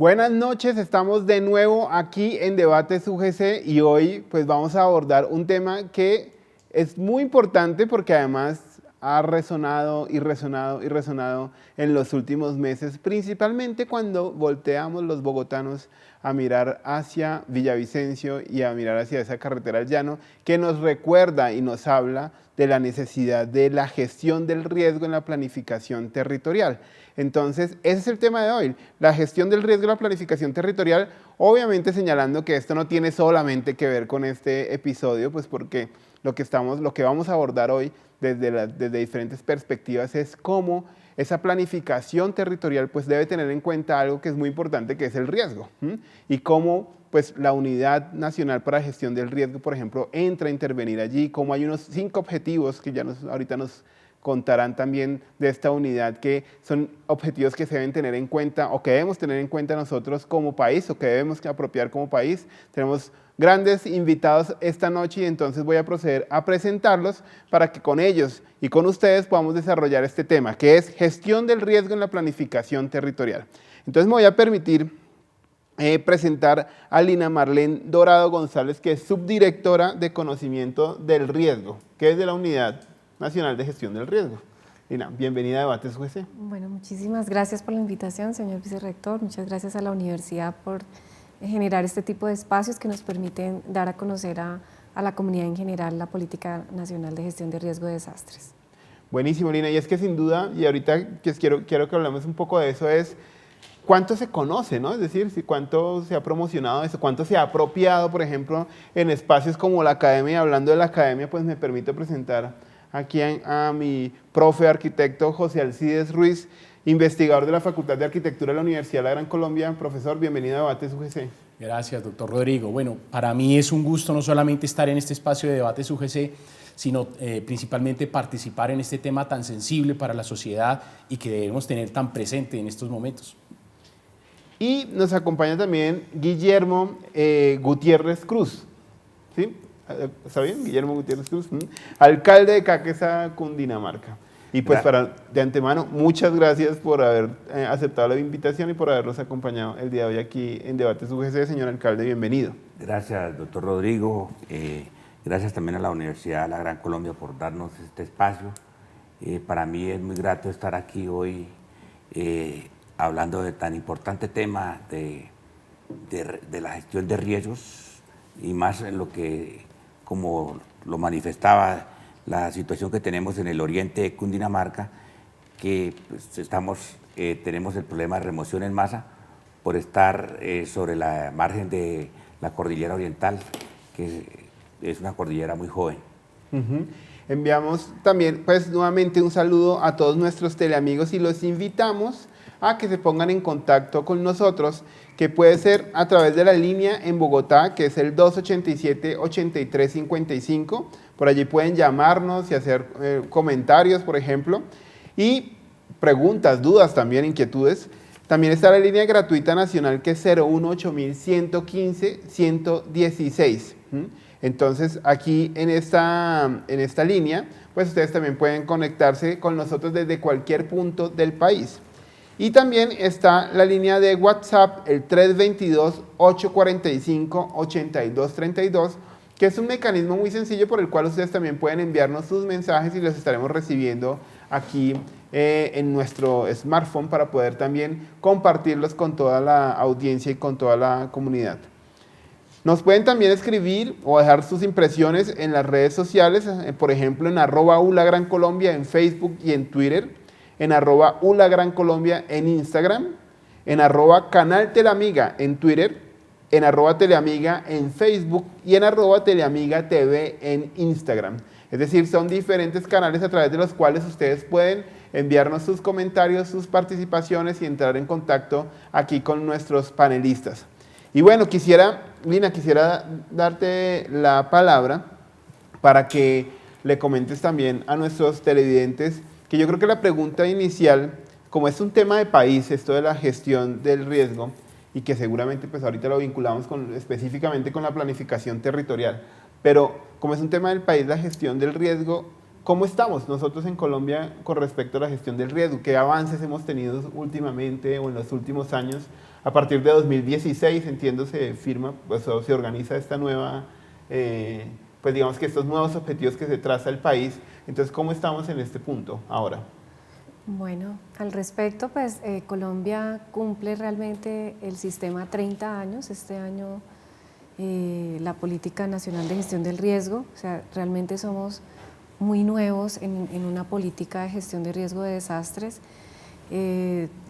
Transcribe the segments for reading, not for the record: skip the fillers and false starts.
Buenas noches, estamos de nuevo aquí en Debates UGC y hoy pues vamos a abordar un tema que es muy importante porque además ha resonado y resonado y resonado en los últimos meses, principalmente cuando volteamos los bogotanos a mirar hacia Villavicencio y a mirar hacia esa carretera al llano que nos recuerda y nos habla de la necesidad de la gestión del riesgo en la planificación territorial. Entonces, ese es el tema de hoy, la gestión del riesgo en la planificación territorial, obviamente señalando que esto no tiene solamente que ver con este episodio, pues porque lo que vamos a abordar hoy desde diferentes perspectivas es cómo esa planificación territorial pues debe tener en cuenta algo que es muy importante, que es el riesgo, y cómo pues la Unidad Nacional para Gestión del Riesgo, por ejemplo, entra a intervenir allí, cómo hay unos 5 objetivos que ahorita nos contarán también de esta unidad, que son objetivos que se deben tener en cuenta o que debemos tener en cuenta nosotros como país o que debemos apropiar como país. Tenemos grandes invitados esta noche y entonces voy a proceder a presentarlos para que con ellos y con ustedes podamos desarrollar este tema, que es gestión del riesgo en la planificación territorial. Entonces me voy a permitir presentar a Lina Marlene Dorado González, que es subdirectora de conocimiento del riesgo, que es de la Unidad Nacional de Gestión del Riesgo. Lina, bienvenida a Debates UGC. Bueno, muchísimas gracias por la invitación, señor vicerrector. Muchas gracias a la universidad por generar este tipo de espacios que nos permiten dar a conocer a la comunidad en general la Política Nacional de Gestión de Riesgo de Desastres. Buenísimo, Lina. Y es que sin duda, y ahorita quiero que hablemos un poco de eso, es cuánto se conoce, ¿no? Es decir, si cuánto se ha promocionado eso, cuánto se ha apropiado, por ejemplo, en espacios como la academia. Hablando de la academia, pues me permito presentar aquí a mi profe arquitecto José Alcides Ruiz, investigador de la Facultad de Arquitectura de la Universidad de la Gran Colombia. Profesor, bienvenido a Debates UGC. Gracias, doctor Rodrigo. Bueno, para mí es un gusto no solamente estar en este espacio de Debates UGC, sino principalmente participar en este tema tan sensible para la sociedad y que debemos tener tan presente en estos momentos. Y nos acompaña también Guillermo Gutiérrez Cruz, ¿sí? ¿Está bien? Guillermo Gutiérrez Cruz, alcalde de Caquetá, Cundinamarca. Y pues de antemano, muchas gracias por haber aceptado la invitación y por habernos acompañado el día de hoy aquí en Debates UGC. Señor alcalde, bienvenido. Gracias, doctor Rodrigo. Gracias también a la Universidad de la Gran Colombia por darnos este espacio. Para mí es muy grato estar aquí hoy hablando de tan importante tema de la gestión de riesgos y más en lo que, como lo manifestaba, la situación que tenemos en el oriente de Cundinamarca, que pues, tenemos el problema de remoción en masa por estar sobre la margen de la cordillera oriental, que es una cordillera muy joven. Enviamos también pues nuevamente un saludo a todos nuestros teleamigos y los invitamos a que se pongan en contacto con nosotros, que puede ser a través de la línea en Bogotá, que es el 287-8355. Por allí pueden llamarnos y hacer comentarios, por ejemplo, y preguntas, dudas también, inquietudes. También está la línea gratuita nacional, que es 018-115-116. Entonces, aquí en esta línea, pues ustedes también pueden conectarse con nosotros desde cualquier punto del país. Y también está la línea de WhatsApp, el 322-845-8232, que es un mecanismo muy sencillo por el cual ustedes también pueden enviarnos sus mensajes y los estaremos recibiendo aquí en nuestro smartphone para poder también compartirlos con toda la audiencia y con toda la comunidad. Nos pueden también escribir o dejar sus impresiones en las redes sociales, por ejemplo en @ulagrancolombia en Facebook y en Twitter, en @ulagrancolombia en Instagram, en @canaltelamiga en Twitter, en @teleamiga en Facebook y en @teleamigatv en Instagram. Es decir, son diferentes canales a través de los cuales ustedes pueden enviarnos sus comentarios, sus participaciones y entrar en contacto aquí con nuestros panelistas. Y bueno, Lina, quisiera darte la palabra para que le comentes también a nuestros televidentes que yo creo que la pregunta inicial, como es un tema de país, esto de la gestión del riesgo, y que seguramente pues ahorita lo vinculamos específicamente con la planificación territorial, pero como es un tema del país, la gestión del riesgo, ¿cómo estamos nosotros en Colombia con respecto a la gestión del riesgo? ¿Qué avances hemos tenido últimamente o en los últimos años A partir de 2016, entiendo, se firma, pues, o se organiza esta nueva, pues digamos que estos nuevos objetivos que se traza el país. Entonces, ¿cómo estamos en este punto ahora? Bueno, al respecto, pues Colombia cumple realmente el sistema 30 años. Este año la Política Nacional de Gestión del Riesgo, o sea, realmente somos muy nuevos en una política de gestión de riesgo de desastres.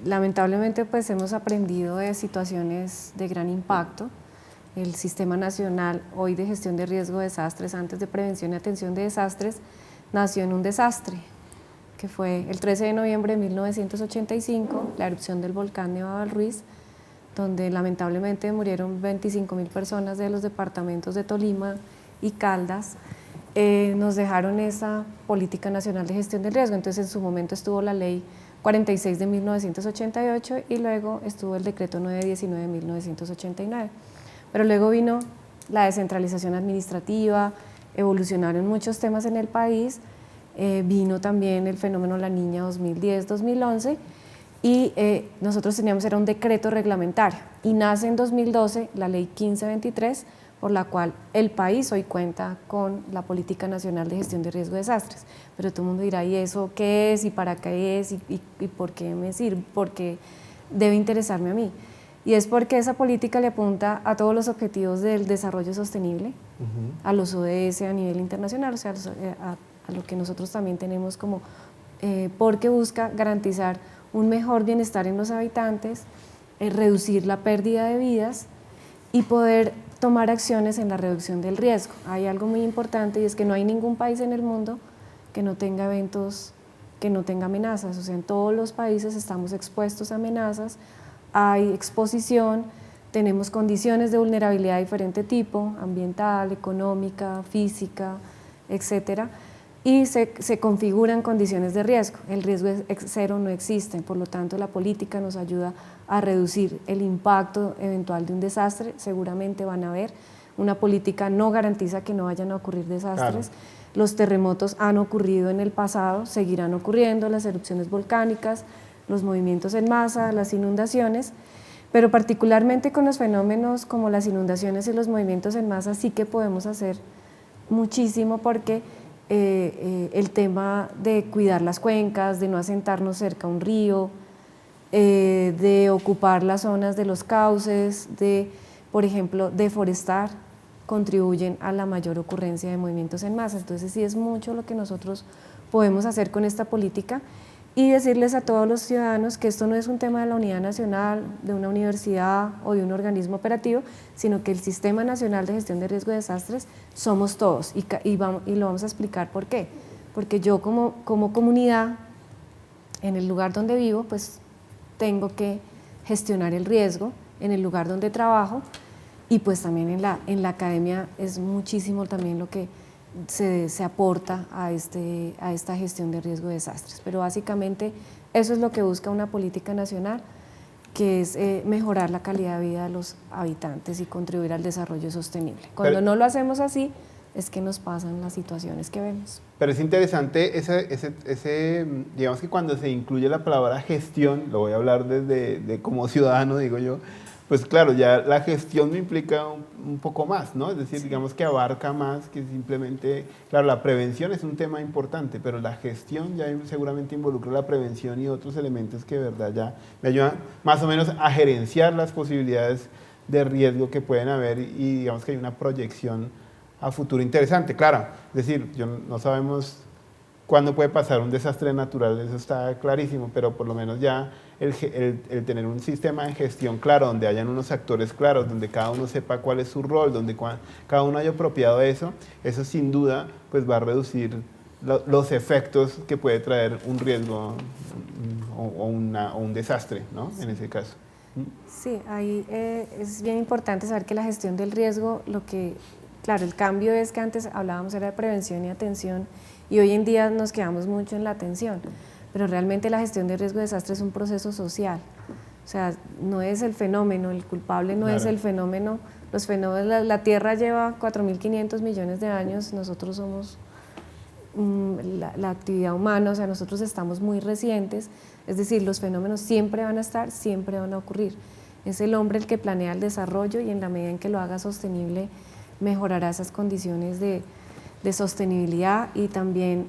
Lamentablemente, pues hemos aprendido de situaciones de gran impacto. El Sistema Nacional hoy de Gestión de Riesgo de Desastres, antes de Prevención y Atención de Desastres, nació en un desastre, que fue el 13 de noviembre de 1985, la erupción del volcán Nevado del Ruiz, donde lamentablemente murieron 25.000 personas de los departamentos de Tolima y Caldas. Nos dejaron esa Política Nacional de Gestión del Riesgo. Entonces, en su momento estuvo la Ley 46 de 1988 y luego estuvo el Decreto 919 de 1989. Pero luego vino la descentralización administrativa, evolucionaron muchos temas en el país, vino también el fenómeno La Niña 2010-2011 y nosotros teníamos, era un decreto reglamentario, y nace en 2012 la Ley 1523, por la cual el país hoy cuenta con la Política Nacional de Gestión de Riesgo de Desastres. Pero todo el mundo dirá, ¿y eso qué es? ¿Y para qué es? ¿Y por qué me sirve? ¿Por qué debe interesarme a mí? Y es porque esa política le apunta a todos los objetivos del desarrollo sostenible, a los ODS a nivel internacional, o sea, a lo que nosotros también tenemos como, porque busca garantizar un mejor bienestar en los habitantes, reducir la pérdida de vidas y poder tomar acciones en la reducción del riesgo. Hay algo muy importante y es que no hay ningún país en el mundo que no tenga eventos, que no tenga amenazas. O sea, en todos los países estamos expuestos a amenazas, hay exposición, tenemos condiciones de vulnerabilidad de diferente tipo, ambiental, económica, física, etcétera, y se configuran condiciones de riesgo. El riesgo cero no existe, por lo tanto la política nos ayuda a reducir el impacto eventual de un desastre. Seguramente van a ver, una política no garantiza que no vayan a ocurrir desastres. Claro. Los terremotos han ocurrido en el pasado, seguirán ocurriendo, las erupciones volcánicas, los movimientos en masa, las inundaciones, pero particularmente con los fenómenos como las inundaciones y los movimientos en masa sí que podemos hacer muchísimo, porque el tema de cuidar las cuencas, de no asentarnos cerca a un río, de ocupar las zonas de los cauces, de, por ejemplo, deforestar, contribuyen a la mayor ocurrencia de movimientos en masa. Entonces sí es mucho lo que nosotros podemos hacer con esta política, y decirles a todos los ciudadanos que esto no es un tema de la unidad nacional, de una universidad o de un organismo operativo, sino que el Sistema Nacional de Gestión de Riesgo de Desastres somos todos, y lo vamos a explicar por qué. Porque yo como comunidad, en el lugar donde vivo, pues tengo que gestionar el riesgo, en el lugar donde trabajo, y pues también en la academia es muchísimo también lo que se aporta a esta gestión de riesgo de desastres. Pero básicamente eso es lo que busca una política nacional, que es mejorar la calidad de vida de los habitantes y contribuir al desarrollo sostenible. Cuando no lo hacemos así, es que nos pasan las situaciones que vemos. Pero es interesante digamos que cuando se incluye la palabra gestión, lo voy a hablar desde como ciudadano, digo yo, pues claro, ya la gestión me implica un poco más, ¿no? Es decir, digamos que abarca más que simplemente, claro, la prevención es un tema importante, pero la gestión ya seguramente involucra la prevención y otros elementos que de verdad ya me ayudan más o menos a gerenciar las posibilidades de riesgo que pueden haber, y digamos que hay una proyección a futuro interesante. Claro, es decir, no sabemos cuándo puede pasar un desastre natural, eso está clarísimo, pero por lo menos ya el tener un sistema de gestión claro, donde hayan unos actores claros, donde cada uno sepa cuál es su rol, donde cada uno haya apropiado eso sin duda pues va a reducir los efectos que puede traer un riesgo o un desastre, ¿no? En ese caso. Sí, ahí es bien importante saber que la gestión del riesgo, claro, el cambio es que antes hablábamos era de prevención y atención, y hoy en día nos quedamos mucho en la atención, pero realmente la gestión de riesgo de desastre es un proceso social. O sea, no es el fenómeno, el culpable no es el fenómeno. Los fenómenos, la Tierra lleva 4.500 millones de años, nosotros somos la actividad humana, o sea, nosotros estamos muy recientes, es decir, los fenómenos siempre van a estar, siempre van a ocurrir. Es el hombre el que planea el desarrollo y en la medida en que lo haga sostenible mejorará esas condiciones de sostenibilidad y también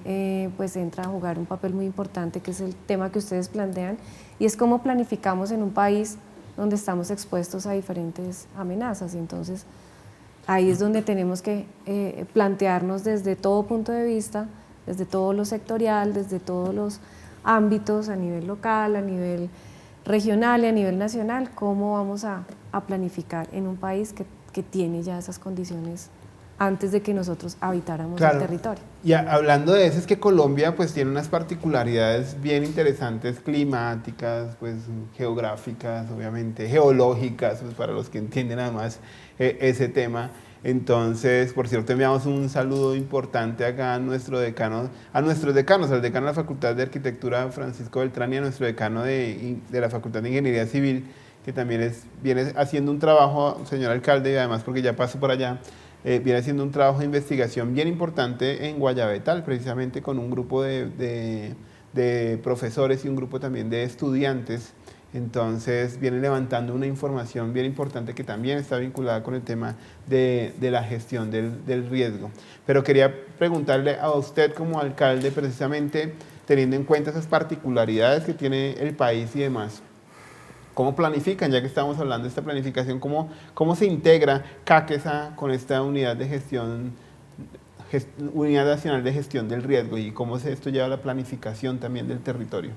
pues entra a jugar un papel muy importante que es el tema que ustedes plantean y es cómo planificamos en un país donde estamos expuestos a diferentes amenazas y entonces ahí es donde tenemos que plantearnos desde todo punto de vista, desde todo lo sectorial, desde todos los ámbitos a nivel local, a nivel regional y a nivel nacional, cómo vamos a planificar en un país que tiene ya esas condiciones antes de que nosotros habitáramos el territorio. Y hablando de eso, es que Colombia pues tiene unas particularidades bien interesantes, climáticas, pues geográficas, obviamente, geológicas, pues para los que entienden además ese tema. Entonces, por cierto, enviamos un saludo importante acá a nuestros decanos, al decano de la Facultad de Arquitectura, Francisco Beltrán, y a nuestro decano de la Facultad de Ingeniería Civil, que también viene haciendo un trabajo, señor alcalde, y además porque ya paso por allá, viene haciendo un trabajo de investigación bien importante en Guayabetal, precisamente con un grupo de profesores y un grupo también de estudiantes. Entonces viene levantando una información bien importante que también está vinculada con el tema de la gestión del riesgo. Pero quería preguntarle a usted como alcalde, precisamente teniendo en cuenta esas particularidades que tiene el país y demás, ¿cómo planifican, ya que estamos hablando de esta planificación, cómo se integra CAQESA con esta unidad de gestión, Unidad Nacional de Gestión del Riesgo, y cómo esto lleva a la planificación también del territorio?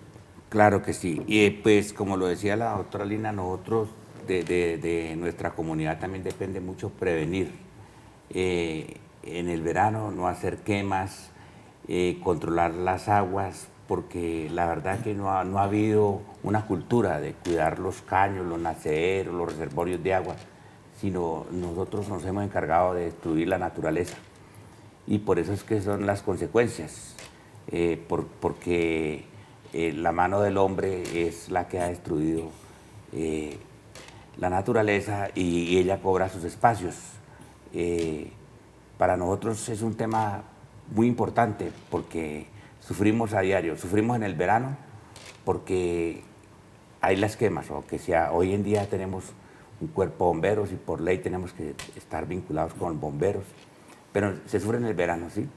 Claro que sí. Y pues como lo decía la doctora Lina, nosotros de nuestra comunidad también depende mucho prevenir. En el verano no hacer quemas, controlar las aguas, porque la verdad que no ha habido una cultura de cuidar los caños, los nacederos, los reservorios de agua, sino nosotros nos hemos encargado de destruir la naturaleza. Y por eso es que son las consecuencias, porque la mano del hombre es la que ha destruido la naturaleza y ella cobra sus espacios. Para nosotros es un tema muy importante porque sufrimos a diario, sufrimos en el verano porque hay las quemas, o que sea, hoy en día tenemos un cuerpo de bomberos y por ley tenemos que estar vinculados con bomberos, pero se sufre en el verano, ¿sí?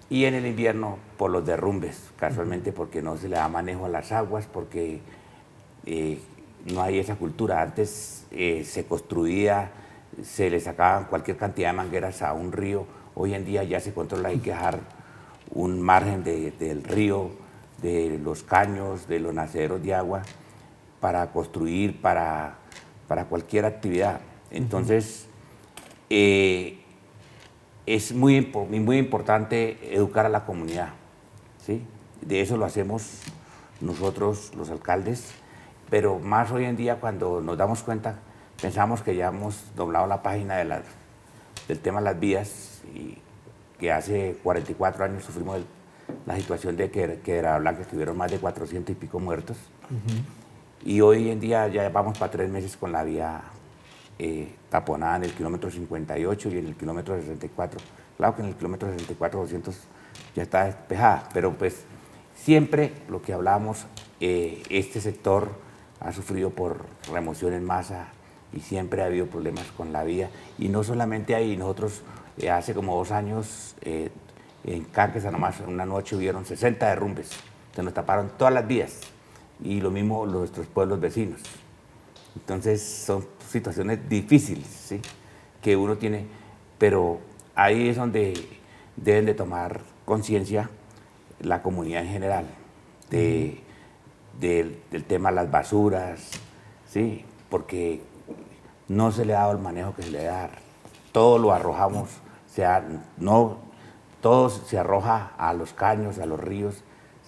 Y en el invierno por los derrumbes, casualmente porque no se le da manejo a las aguas, porque no hay esa cultura. Antes se construía, se le sacaban cualquier cantidad de mangueras a un río, hoy en día ya se controla, hay que dejar un margen del río, de los caños, de los nacederos de agua, para construir, para cualquier actividad. Entonces, es muy importante educar a la comunidad, ¿sí? De eso lo hacemos nosotros, los alcaldes, pero más hoy en día cuando nos damos cuenta, pensamos que ya hemos doblado la página del tema de las vías, y que hace 44 años sufrimos la situación de que Quebrada Blanca estuvieron más de 400 y pico muertos, y hoy en día ya vamos para 3 meses con la vía taponada en el kilómetro 58 y en el kilómetro 64. Claro que en el kilómetro 64 200 ya está despejada, pero pues siempre lo que hablamos, este sector ha sufrido por remoción en masa y siempre ha habido problemas con la vía. Y no solamente ahí, nosotros hace como 2 años en Cáqueza nomás una noche hubieron 60 derrumbes, se nos taparon todas las vías y lo mismo nuestros pueblos vecinos. Entonces son situaciones difíciles, ¿sí? Que uno tiene, pero ahí es donde deben de tomar conciencia la comunidad en general del tema de las basuras, ¿sí? Porque no se le ha dado el manejo que se le debe dar. Todo lo arrojamos, todo se arroja a los caños, a los ríos,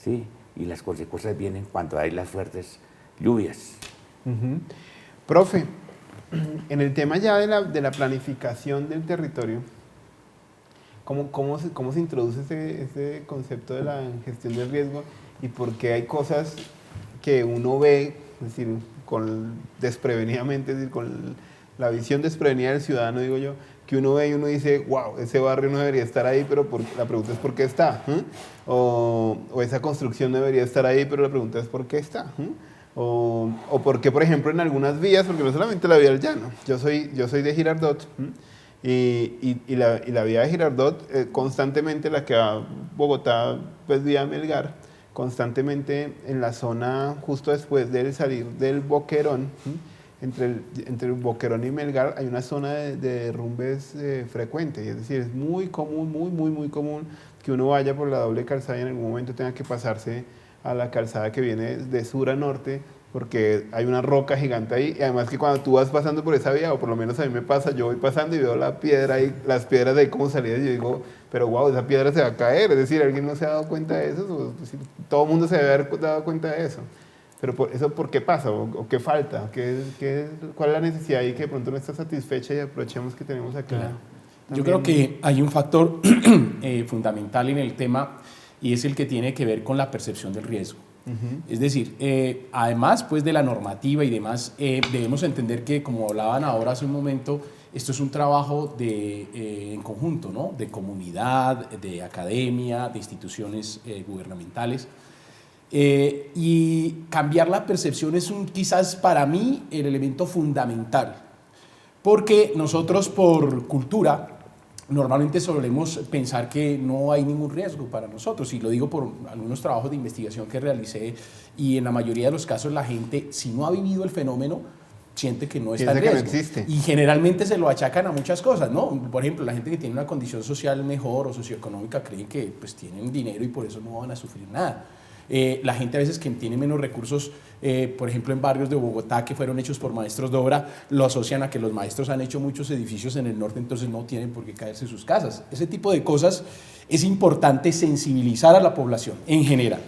¿sí? Y las consecuencias vienen cuando hay las fuertes lluvias. Profe, en el tema ya de la planificación del territorio, ¿cómo se introduce ese concepto de la gestión del riesgo y por qué hay cosas que uno ve, es decir, desprevenidamente, es decir, con la visión desprevenida del ciudadano, digo yo, que uno ve y uno dice, wow, ese barrio no debería estar ahí, pero la pregunta es ¿por qué está? O esa construcción no debería estar ahí, pero la pregunta es ¿por qué está? O por qué, por ejemplo, en algunas vías, porque no solamente la vía del llano, yo soy de Girardot, y la vía de Girardot, constantemente la que va a Bogotá, pues vía Melgar, constantemente en la zona justo después de salir del Boquerón, entre el Boquerón y Melgar hay una zona de derrumbes frecuente, y es decir, es muy común, muy común que uno vaya por la doble calzada y en algún momento tenga que pasarse a la calzada que viene de sur a norte, porque hay una roca gigante ahí, y además que cuando tú vas pasando por esa vía, o por lo menos a mí me pasa, yo voy pasando y veo la piedra ahí, las piedras de ahí como salidas, y yo digo, pero wow, esa piedra se va a caer, es decir, ¿alguien no se ha dado cuenta de eso? O, es decir, todo el mundo se debe haber dado cuenta de eso. Pero ¿por qué pasa? ¿O qué falta? ¿Cuál es la necesidad ahí que de pronto no está satisfecha y aprovechemos que tenemos acá? Claro. Yo creo que hay un factor fundamental en el tema y es el que tiene que ver con la percepción del riesgo. Es decir, además pues, de la normativa y demás, debemos entender que, como hablaban ahora hace un momento, esto es un trabajo en conjunto, ¿no? De comunidad, de academia, de instituciones gubernamentales. Y cambiar la percepción es quizás para mí el elemento fundamental, porque nosotros por cultura normalmente solemos pensar que no hay ningún riesgo para nosotros, y lo digo por algunos trabajos de investigación que realicé, y en la mayoría de los casos la gente, si no ha vivido el fenómeno, siente que no está en riesgo. Que no existe. Y generalmente se lo achacan a muchas cosas, ¿no? Por ejemplo, la gente que tiene una condición social mejor o socioeconómica creen que pues, tienen dinero y por eso no van a sufrir nada. La gente a veces que tiene menos recursos, por ejemplo en barrios de Bogotá que fueron hechos por maestros de obra, lo asocian a que los maestros han hecho muchos edificios en el norte, entonces no tienen por qué caerse sus casas. Ese tipo de cosas es importante sensibilizar a la población en general.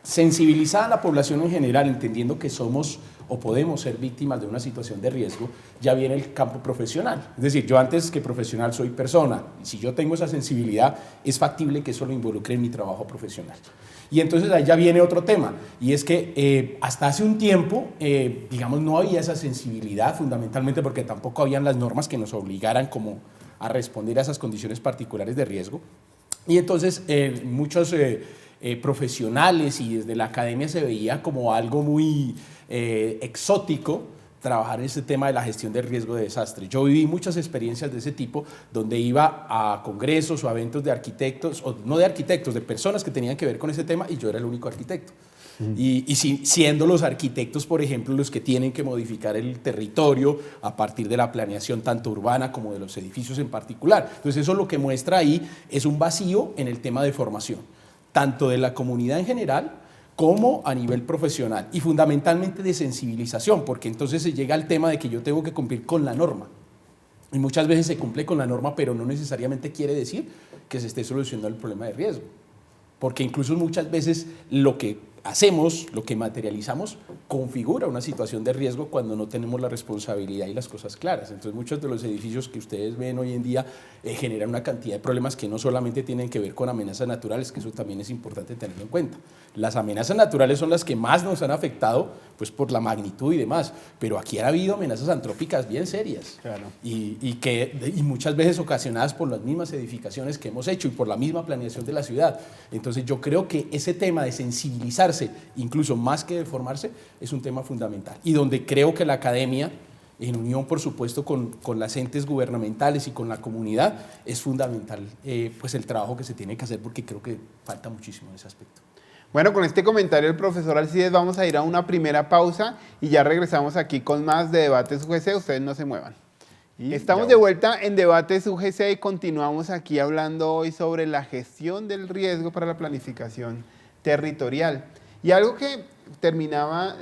Sensibilizar a la población en general, entendiendo que somos o podemos ser víctimas de una situación de riesgo, ya viene el campo profesional. Es decir, yo antes que profesional soy persona, y si yo tengo esa sensibilidad, es factible que eso lo involucre en mi trabajo profesional. Y entonces ahí ya viene otro tema, y es que hasta hace un tiempo, digamos, no había esa sensibilidad, fundamentalmente porque tampoco habían las normas que nos obligaran como a responder a esas condiciones particulares de riesgo. Y entonces muchos profesionales y desde la academia se veía como algo muy exótico trabajar en este tema de la gestión del riesgo de desastre. Yo viví muchas experiencias de ese tipo, donde iba a congresos o a eventos de arquitectos, o no de arquitectos, de personas que tenían que ver con ese tema, y yo era el único arquitecto. Siendo los arquitectos, por ejemplo, los que tienen que modificar el territorio a partir de la planeación tanto urbana como de los edificios en particular. Entonces eso lo que muestra ahí es un vacío en el tema de formación, tanto de la comunidad en general como a nivel profesional, y fundamentalmente de sensibilización, porque entonces se llega al tema de que yo tengo que cumplir con la norma, y muchas veces se cumple con la norma, pero no necesariamente quiere decir que se esté solucionando el problema de riesgo, porque incluso muchas veces lo que hacemos, lo que materializamos, configura una situación de riesgo cuando no tenemos la responsabilidad y las cosas claras. Entonces muchos de los edificios que ustedes ven hoy en día generan una cantidad de problemas que no solamente tienen que ver con amenazas naturales, que eso también es importante tenerlo en cuenta. Las amenazas naturales son las que más nos han afectado, pues por la magnitud y demás, pero aquí ha habido amenazas antrópicas bien serias, claro. y muchas veces ocasionadas por las mismas edificaciones que hemos hecho y por la misma planeación de la ciudad. Entonces yo creo que ese tema de sensibilizarse, incluso más que de formarse, es un tema fundamental, y donde creo que la academia, en unión por supuesto con las entes gubernamentales y con la comunidad, es fundamental pues el trabajo que se tiene que hacer, porque creo que falta muchísimo en ese aspecto. Bueno, con este comentario del profesor Alcides vamos a ir a una primera pausa y ya regresamos aquí con más de Debates UGC. Ustedes no se muevan. Estamos de vuelta en Debates UGC y continuamos aquí hablando hoy sobre la gestión del riesgo para la planificación territorial. Y algo que terminaba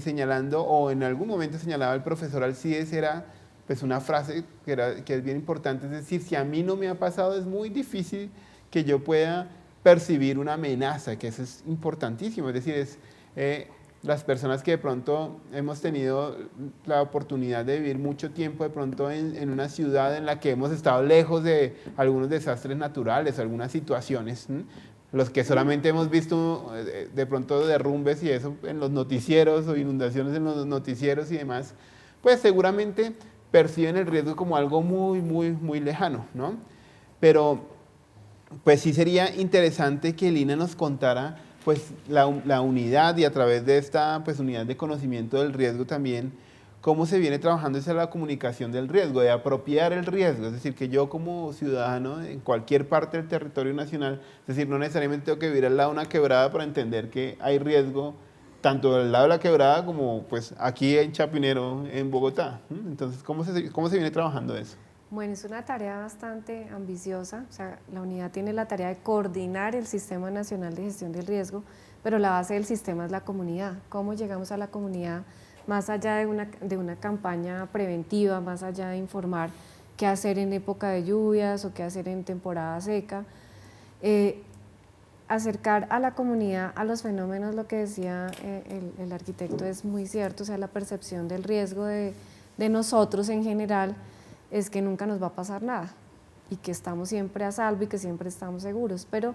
señalando, o en algún momento señalaba el profesor Alcides, era pues una frase que es bien importante, es decir, si a mí no me ha pasado, es muy difícil que yo pueda percibir una amenaza, que eso es importantísimo. Es decir, las personas que de pronto hemos tenido la oportunidad de vivir mucho tiempo de pronto en una ciudad en la que hemos estado lejos de algunos desastres naturales, algunas situaciones, los que solamente hemos visto de pronto derrumbes y eso en los noticieros, o inundaciones en los noticieros y demás, pues seguramente perciben el riesgo como algo muy lejano, ¿no? Pero pues sí sería interesante que Lina nos contara pues la unidad y a través de esta pues, unidad de conocimiento del riesgo también, cómo se viene trabajando esa la comunicación del riesgo, de apropiar el riesgo, es decir, que yo como ciudadano en cualquier parte del territorio nacional, es decir, no necesariamente tengo que vivir al lado de una quebrada para entender que hay riesgo tanto del lado de la quebrada como pues aquí en Chapinero, en Bogotá. Entonces, ¿cómo se viene trabajando eso? Bueno, es una tarea bastante ambiciosa, o sea, la unidad tiene la tarea de coordinar el Sistema Nacional de Gestión del Riesgo, pero la base del sistema es la comunidad. ¿Cómo llegamos a la comunidad más allá de una campaña preventiva, más allá de informar qué hacer en época de lluvias o qué hacer en temporada seca? Acercar a la comunidad a los fenómenos, lo que decía el arquitecto es muy cierto, o sea, la percepción del riesgo de nosotros en general es que nunca nos va a pasar nada y que estamos siempre a salvo y que siempre estamos seguros, pero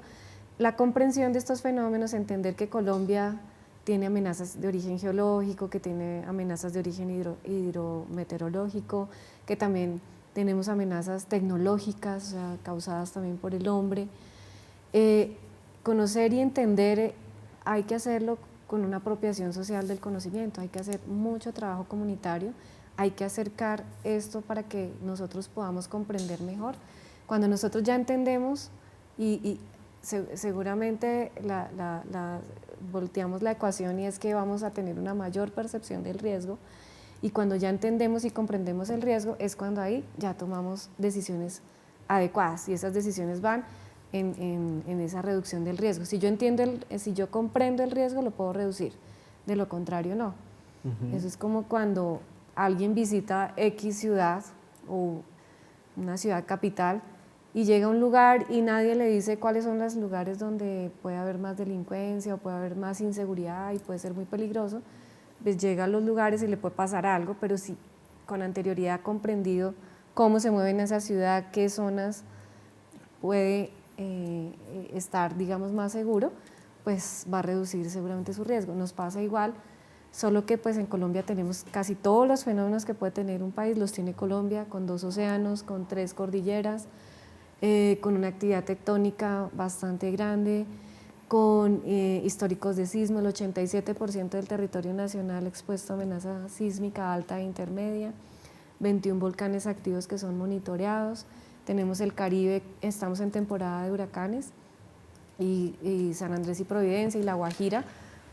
la comprensión de estos fenómenos, entender que Colombia tiene amenazas de origen geológico, que tiene amenazas de origen hidrometeorológico, que también tenemos amenazas tecnológicas, o sea, causadas también por el hombre. Conocer y entender hay que hacerlo con una apropiación social del conocimiento, hay que hacer mucho trabajo comunitario, hay que acercar esto para que nosotros podamos comprender mejor. Cuando nosotros ya entendemos seguramente volteamos la ecuación y es que vamos a tener una mayor percepción del riesgo, y cuando ya entendemos y comprendemos el riesgo es cuando ahí ya tomamos decisiones adecuadas y esas decisiones van en esa reducción del riesgo. Si yo comprendo el riesgo lo puedo reducir, de lo contrario no. Eso es como cuando alguien visita X ciudad o una ciudad capital y llega a un lugar y nadie le dice cuáles son los lugares donde puede haber más delincuencia o puede haber más inseguridad y puede ser muy peligroso, pues llega a los lugares y le puede pasar algo, pero si con anterioridad ha comprendido cómo se mueve en esa ciudad, qué zonas puede estar, digamos, más seguro, pues va a reducir seguramente su riesgo. Nos pasa igual, solo que pues en Colombia tenemos casi todos los fenómenos que puede tener un país, los tiene Colombia, con 2 océanos, con 3 cordilleras, con una actividad tectónica bastante grande, con históricos de sismo, el 87% del territorio nacional expuesto a amenaza sísmica alta e intermedia, 21 volcanes activos que son monitoreados, tenemos el Caribe, estamos en temporada de huracanes, y San Andrés y Providencia y La Guajira,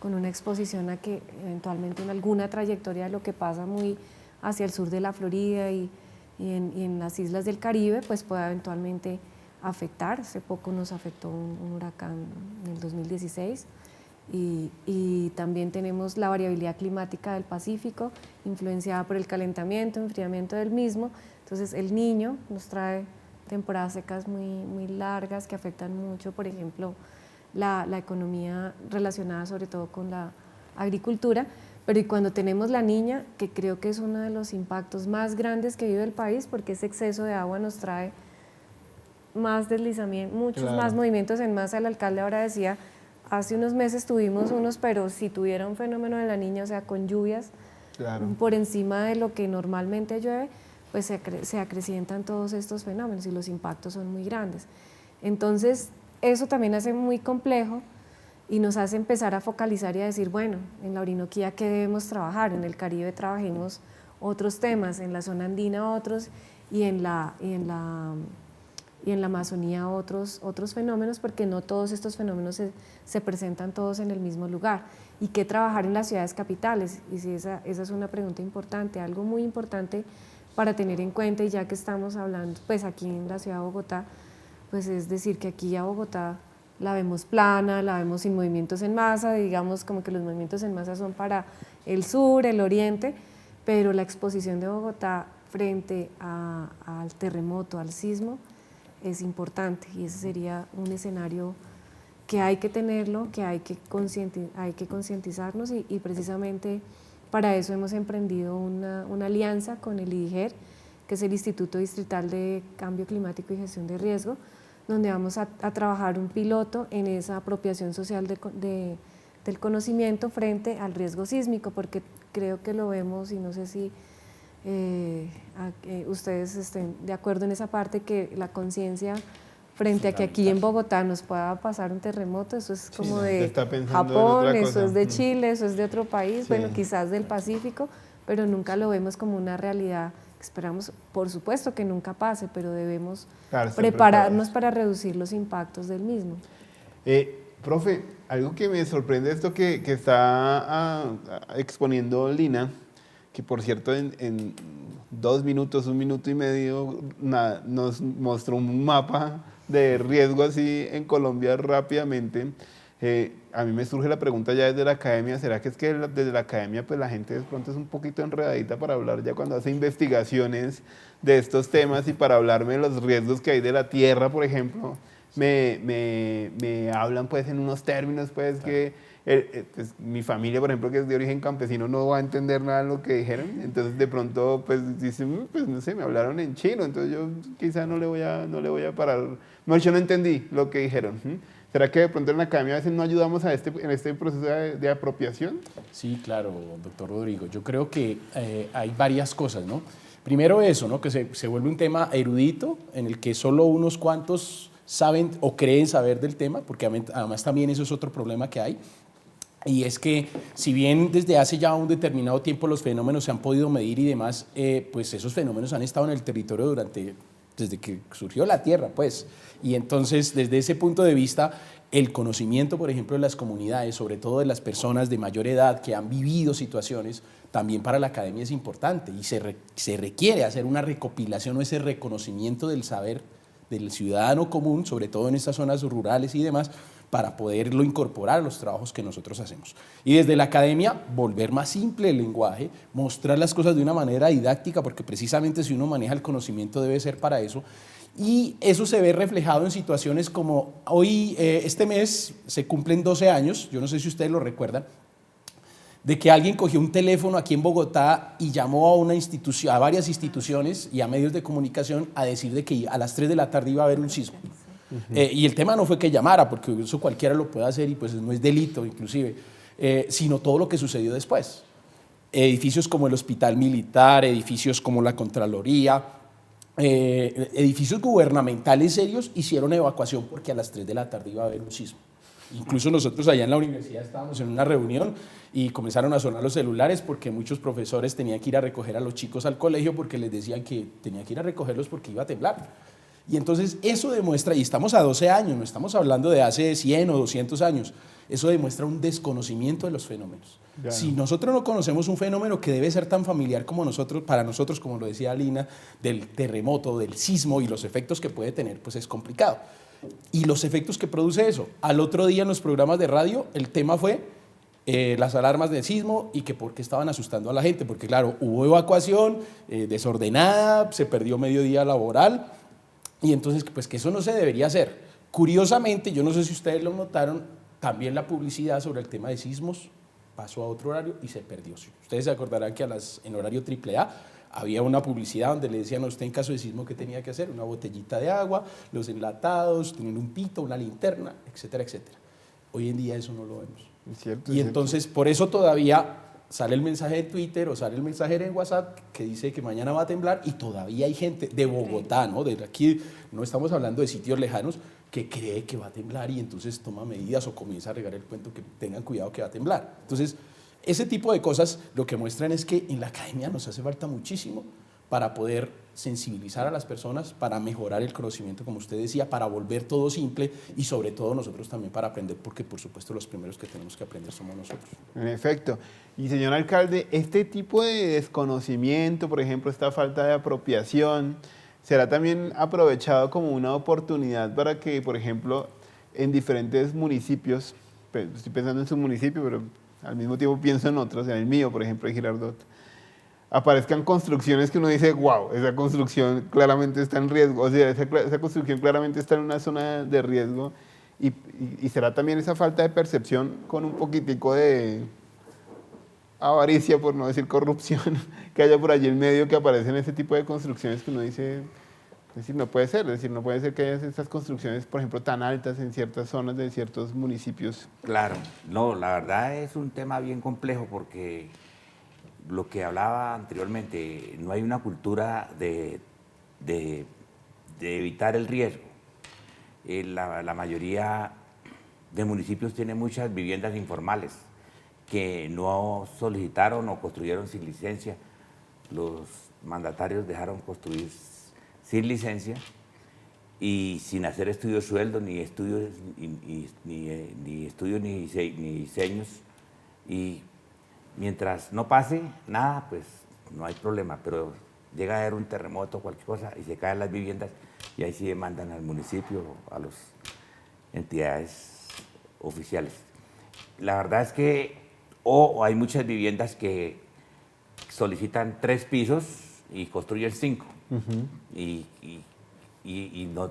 con una exposición a que eventualmente en alguna trayectoria de lo que pasa muy hacia el sur de la Florida y en las islas del Caribe, pues pueda eventualmente afectar. Hace poco nos afectó un huracán en el 2016 y también tenemos la variabilidad climática del Pacífico, influenciada por el calentamiento, enfriamiento del mismo. Entonces el Niño nos trae temporadas secas muy largas que afectan mucho, por ejemplo, la economía relacionada sobre todo con la agricultura, pero y cuando tenemos la Niña, que creo que es uno de los impactos más grandes que vive el país, porque ese exceso de agua nos trae más deslizamiento, muchos más movimientos en masa. El alcalde ahora decía, hace unos meses tuvimos unos, pero si tuviera un fenómeno de la Niña, o sea, con lluvias por encima de lo que normalmente llueve, pues se acrecientan todos estos fenómenos y los impactos son muy grandes. Entonces, eso también hace muy complejo y nos hace empezar a focalizar y a decir, bueno, en la Orinoquía, ¿qué debemos trabajar? En el Caribe trabajemos otros temas, en la zona andina otros y en la Amazonía otros fenómenos, porque no todos estos fenómenos se presentan todos en el mismo lugar. ¿Y qué trabajar en las ciudades capitales? Y si esa es una pregunta importante, algo muy importante para tener en cuenta, y ya que estamos hablando, pues aquí en la ciudad de Bogotá, pues es decir que aquí a Bogotá la vemos plana, la vemos sin movimientos en masa, digamos como que los movimientos en masa son para el sur, el oriente, pero la exposición de Bogotá frente al terremoto, al sismo, es importante, y ese sería un escenario que hay que tenerlo, que hay que concientizarnos y precisamente para eso hemos emprendido una alianza con el IDIGER, que es el Instituto Distrital de Cambio Climático y Gestión de Riesgo, donde vamos a trabajar un piloto en esa apropiación social del conocimiento frente al riesgo sísmico, porque creo que lo vemos y no sé si ustedes estén de acuerdo en esa parte, que la conciencia frente a que aquí en Bogotá nos pueda pasar un terremoto, eso es como la gente de está pensando en Japón, otra eso cosa. es de Chile, eso es de otro país, Sí. bueno, quizás del Pacífico, pero nunca lo vemos como una realidad. Esperamos, por supuesto, que nunca pase, pero debemos Claro, estar prepararnos preparados. para reducir los impactos del mismo. Profe, algo que me sorprende esto que está exponiendo Lina, que por cierto en 2 minutos, 1 minuto y medio, nos mostró un mapa de riesgo así en Colombia rápidamente. A mí me surge la pregunta ya desde la academia, ¿será que es que desde la academia pues la gente de pronto es un poquito enredadita para hablar ya cuando hace investigaciones de estos temas y para hablarme de los riesgos que hay de la tierra, por ejemplo? Me hablan pues en unos términos pues que pues, mi familia, por ejemplo, que es de origen campesino, no va a entender nada de lo que dijeron. Entonces de pronto pues dicen, pues no sé, me hablaron en chino, entonces yo quizá no le voy a parar. No, yo no entendí lo que dijeron. ¿Será que de pronto en la academia a veces no ayudamos en este proceso de apropiación? Sí, claro, doctor Rodrigo. Yo creo que hay varias cosas, ¿no? Primero eso, ¿no? Que se vuelve un tema erudito en el que solo unos cuantos saben o creen saber del tema, porque además también eso es otro problema que hay, y es que si bien desde hace ya un determinado tiempo los fenómenos se han podido medir y demás, pues esos fenómenos han estado en el territorio desde que surgió la Tierra, pues, y entonces desde ese punto de vista el conocimiento, por ejemplo, de las comunidades, sobre todo de las personas de mayor edad que han vivido situaciones, también para la academia es importante y se requiere hacer una recopilación o ese reconocimiento del saber del ciudadano común, sobre todo en estas zonas rurales y demás, para poderlo incorporar a los trabajos que nosotros hacemos. Y desde la academia, volver más simple el lenguaje, mostrar las cosas de una manera didáctica, porque precisamente si uno maneja el conocimiento debe ser para eso, y eso se ve reflejado en situaciones como hoy, este mes, se cumplen 12 años, yo no sé si ustedes lo recuerdan, de que alguien cogió un teléfono aquí en Bogotá y llamó a varias instituciones y a medios de comunicación a decir de que a las 3 de la tarde iba a haber un sismo. Y el tema no fue que llamara, porque eso cualquiera lo puede hacer y pues no es delito inclusive, sino todo lo que sucedió después. Edificios como el Hospital Militar, edificios como la Contraloría, edificios gubernamentales serios hicieron evacuación porque a las 3 de la tarde iba a haber un sismo. Incluso nosotros allá en la universidad estábamos en una reunión y comenzaron a sonar los celulares porque muchos profesores tenían que ir a recoger a los chicos al colegio porque les decían que tenían que ir a recogerlos porque iba a temblar. Y entonces eso demuestra, y estamos a 12 años, no estamos hablando de hace 100 o 200 años, eso demuestra un desconocimiento de los fenómenos. Ya. Si nosotros no conocemos un fenómeno que debe ser tan familiar como nosotros, para nosotros, como lo decía Lina, del terremoto, del sismo y los efectos que puede tener, pues es complicado. Y los efectos que produce eso. Al otro día en los programas de radio el tema fue las alarmas de sismo y que por qué estaban asustando a la gente, porque claro, hubo evacuación desordenada, se perdió mediodía laboral y entonces pues que eso no se debería hacer. Curiosamente, yo no sé si ustedes lo notaron, también la publicidad sobre el tema de sismos pasó a otro horario y se perdió. Ustedes se acordarán que en horario AAA había una publicidad donde le decían a usted en caso de sismo qué tenía que hacer, una botellita de agua, los enlatados, tener un pito, una linterna, etcétera, etcétera. Hoy en día eso no lo vemos. Es cierto, Y entonces por eso todavía sale el mensaje de Twitter o sale el mensaje en WhatsApp que dice que mañana va a temblar y todavía hay gente de Bogotá, ¿no? De aquí no estamos hablando de sitios lejanos, que cree que va a temblar y entonces toma medidas o comienza a regar el cuento que tengan cuidado que va a temblar. Entonces, ese tipo de cosas lo que muestran es que en la academia nos hace falta muchísimo para poder sensibilizar a las personas, para mejorar el conocimiento, como usted decía, para volver todo simple y sobre todo nosotros también para aprender, porque por supuesto los primeros que tenemos que aprender somos nosotros. En efecto. Y señor alcalde, este tipo de desconocimiento, por ejemplo, esta falta de apropiación, ¿será también aprovechado como una oportunidad para que, por ejemplo, en diferentes municipios, estoy pensando en su municipio, pero al mismo tiempo pienso en otros, en el mío, por ejemplo, en Girardot, aparezcan construcciones que uno dice, wow, esa construcción claramente está en riesgo, o sea, esa construcción claramente está en una zona de riesgo, y será también esa falta de percepción con un poquitico de avaricia, por no decir corrupción, que haya por allí en medio que aparecen ese tipo de construcciones que uno dice, es decir, no puede ser, que haya estas construcciones, por ejemplo, tan altas en ciertas zonas de ciertos municipios. Claro, no, la verdad es un tema bien complejo porque lo que hablaba anteriormente, no hay una cultura de evitar el riesgo. la mayoría de municipios tiene muchas viviendas informales que no solicitaron o construyeron sin licencia. Los mandatarios dejaron construir sin licencia y sin hacer estudios de sueldo, ni estudios ni diseños. Y mientras no pase nada, pues no hay problema, pero llega a haber un terremoto, cualquier cosa, y se caen las viviendas, y ahí sí demandan al municipio, a las entidades oficiales. La verdad es que hay muchas viviendas que solicitan 3 pisos y construyen 5. Y no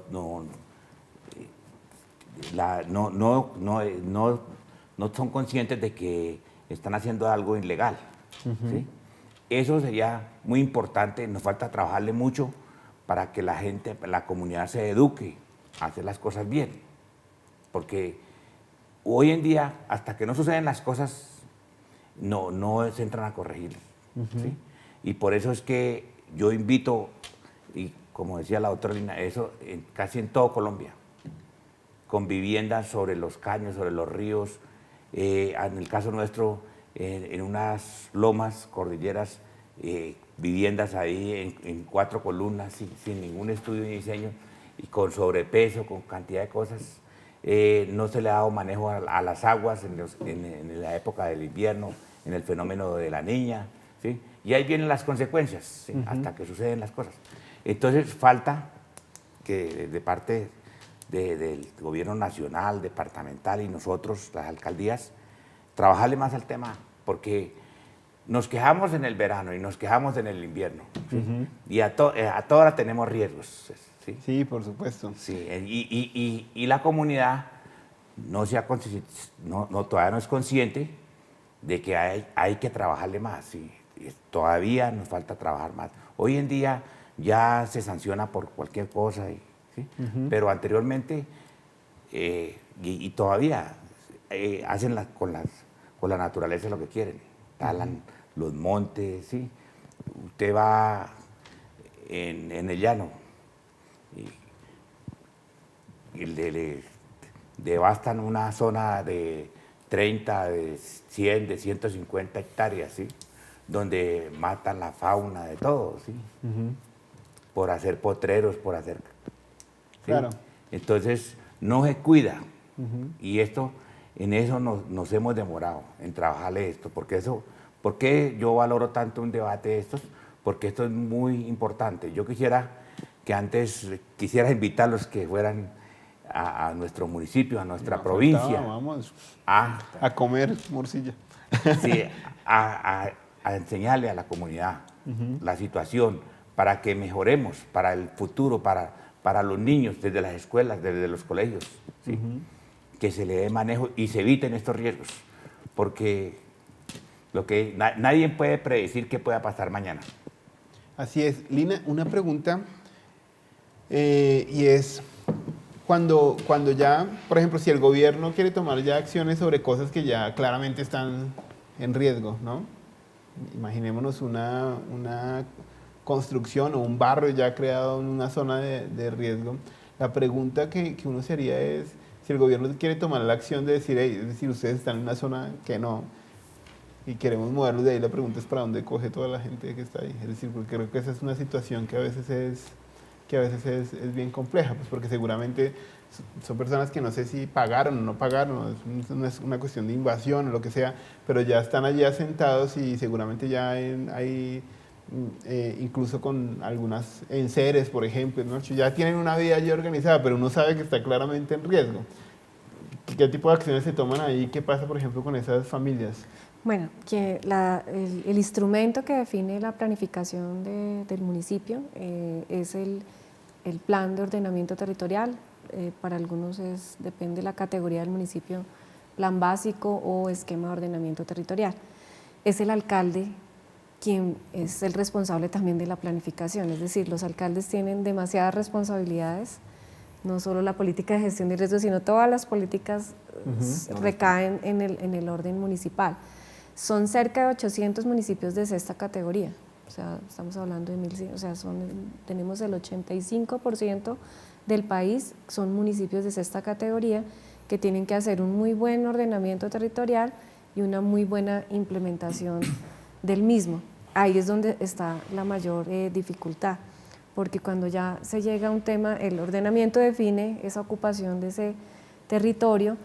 son conscientes de que están haciendo algo ilegal. ¿Sí? Eso sería muy importante, nos falta trabajarle mucho para que la gente, la comunidad se eduque a hacer las cosas bien. Porque hoy en día, hasta que no suceden las cosas, no se entran a corregir. ¿Sí? Y por eso es que yo invito, y como decía la doctora Lina, eso casi en todo Colombia, con viviendas sobre los caños, sobre los ríos, en el caso nuestro, en unas lomas, cordilleras, viviendas ahí en 4 columnas, sin ningún estudio ni diseño, y con sobrepeso, con cantidad de cosas. No se le ha dado manejo a las aguas en la época del invierno, en el fenómeno de la niña, ¿sí? Y ahí vienen las consecuencias, ¿sí? Hasta que suceden las cosas. Entonces falta que de parte del gobierno nacional, departamental y nosotros, las alcaldías, trabajarle más al tema, porque nos quejamos en el verano y nos quejamos en el invierno, ¿sí? Y a toda hora tenemos riesgos. ¿Sí? Sí, por supuesto. Sí, y la comunidad todavía no es consciente de que hay que trabajarle más. ¿Sí? Todavía nos falta trabajar más. Hoy en día ya se sanciona por cualquier cosa, ¿sí? Pero anteriormente, y todavía hacen con la naturaleza lo que quieren. Talan los montes, ¿sí? Usted va en el llano, y le devastan una zona de 30, de 100, de 150 hectáreas, ¿sí? Donde matan la fauna de todo, ¿sí? Por hacer potreros, por hacer... ¿sí? Claro. Entonces, no se cuida. Y en eso nos hemos demorado, en trabajarle esto. ¿Por qué yo valoro tanto un debate de estos? Porque esto es muy importante. Yo quisiera invitarlos que fueran a nuestro municipio, a nuestra provincia. Vamos a comer morcilla. Sí, a enseñarle a la comunidad la situación para que mejoremos para el futuro, para los niños, desde las escuelas, desde los colegios, ¿sí? Que se le dé manejo y se eviten estos riesgos, porque nadie puede predecir qué pueda pasar mañana. Así es. Lina, una pregunta, y es, cuando ya, por ejemplo, si el gobierno quiere tomar ya acciones sobre cosas que ya claramente están en riesgo, ¿no? Imaginémonos una construcción o un barrio ya creado en una zona de riesgo. La pregunta que uno se haría es, si el gobierno quiere tomar la acción de decir, hey, es decir, ustedes están en una zona que no, y queremos moverlos de ahí, la pregunta es para dónde coge toda la gente que está ahí. Es decir, porque creo que esa es una situación que a veces es bien compleja, pues porque seguramente son personas que no sé si pagaron o no pagaron, no es una cuestión de invasión o lo que sea, pero ya están allí asentados y seguramente ya hay incluso con algunas enseres, por ejemplo, ¿no? Ya tienen una vida allí organizada, pero uno sabe que está claramente en riesgo. ¿Qué tipo de acciones se toman ahí? ¿Qué pasa, por ejemplo, con esas familias? Bueno, que el instrumento que define la planificación del municipio es el plan de ordenamiento territorial. Para algunos depende de la categoría del municipio, plan básico o esquema de ordenamiento territorial. Es el alcalde quien es el responsable también de la planificación, es decir, los alcaldes tienen demasiadas responsabilidades, no solo la política de gestión de riesgos, sino todas las políticas recaen en el orden municipal. Son cerca de 800 municipios de sexta categoría, o sea, estamos hablando de 1.100, o sea, tenemos el 85% del país son municipios de sexta categoría que tienen que hacer un muy buen ordenamiento territorial y una muy buena implementación del mismo. Ahí es donde está la mayor dificultad, porque cuando ya se llega a un tema, el ordenamiento define esa ocupación de ese territorio